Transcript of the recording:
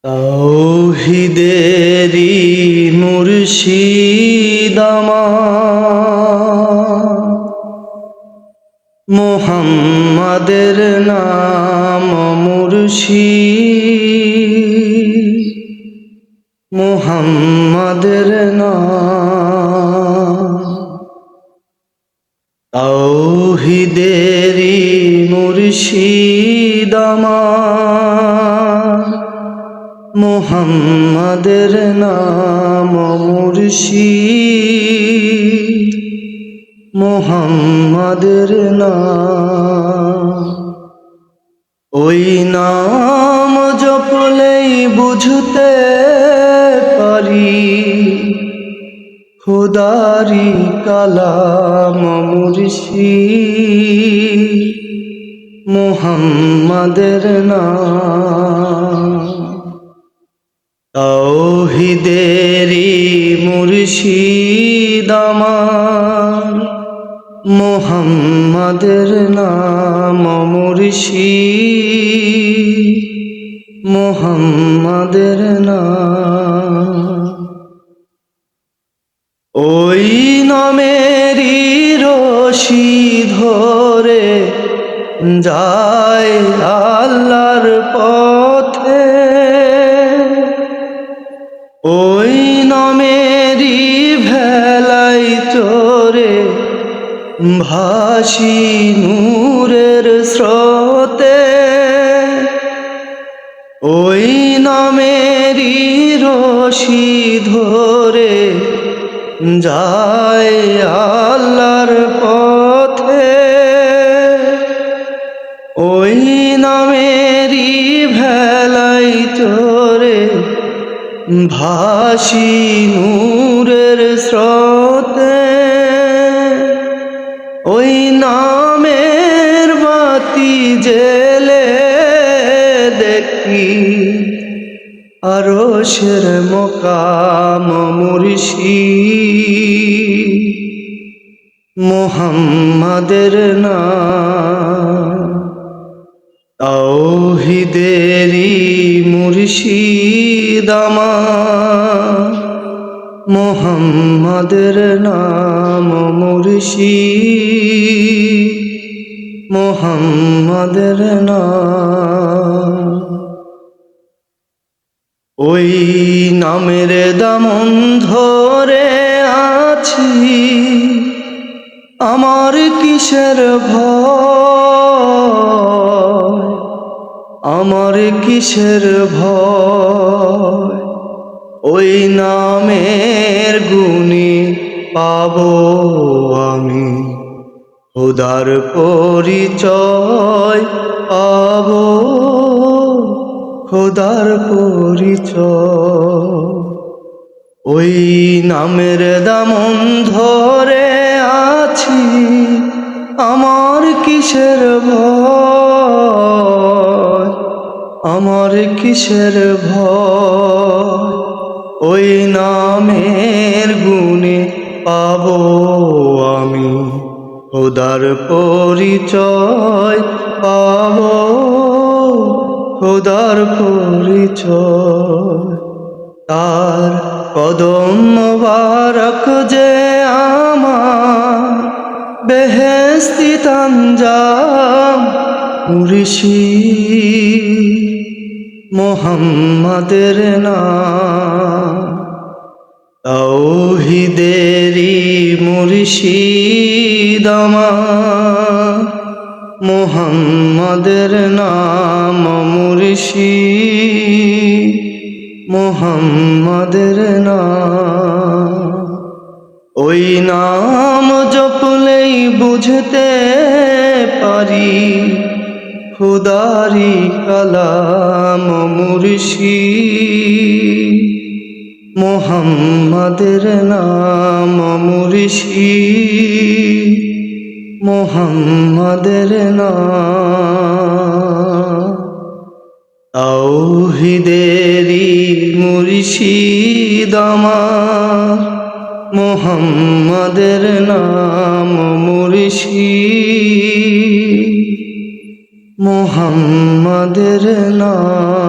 তাওহীদেরি মুর্শিদ আমার, মুহাম্মাদের নাম মুর্শিদ, মুহাম্মাদের নাম। তাওহীদেরি মুর্শিদ আমার, মুহাম্মাদের নাম মুর্শিদ, মুহাম্মাদের নাম। ওই নাম জপলেই বুঝতে পারি খোদারি কালাম মুর্শিদ, মুহাম্মাদের নাম। তাওহীদেরি মুর্শিদ আমার, মুহাম্মাদের নাম মুর্শিদ, মুহাম্মাদের নাম। ওই নামেরই রশি ধরে যায় আল্লাহর পথে, ওই নামেরই ভেলায় চড়ে ভাসি নূরের স্রোতে, ওই নামেরই রশি ধরে যায় আল্লাহর পথে, ওই নামেরই ভেলায় চড়ে ভাসি নূরের স্রোতে। ওই নামের বাতি জেলে দেখি আরশের মকাম মুর্শিদ, মুহাম্মাদের নাম। তাওহীদেরি মুর্শিদ আমার, মুহাম্মাদের নাম মুর্শিদ, মুহাম্মাদের নাম। ওই নামের দামন ধরে আছি, আমার কিসের ভয়, আমার কিসের ভয়। ওই নামের গুণে পাবো আমি খোদার পরিচয়, পাবো খোদার পরিচয়। ওই নামের দামন ধরে আছি, আমার কিসের ভয়, আমার কিসের ভয়। ওই নামের গুণে পাবো আমি খোদার পরিচয়, পাবো খোদার পরিচয়। তার কদম মোবারক যে আমার বেহেশতি তানজাম মুর্শিদ, মুহাম্মাদের নাম। তাওহীদেরি মুর্শিদ আমার, মুহাম্মাদের নাম মুর্শিদ, মুহাম্মাদের নাম। ওই নাম জপলেই বুঝতে পারি খোদারি কালাম মুর্শিদ, মুহাম্মাদের নাম মুর্শিদ, মুহাম্মাদের নাম। তাওহীদেরি মুর্শিদ আমার, মুহাম্মাদের নাম মুর্শিদ, মুহাম্মাদের নাম।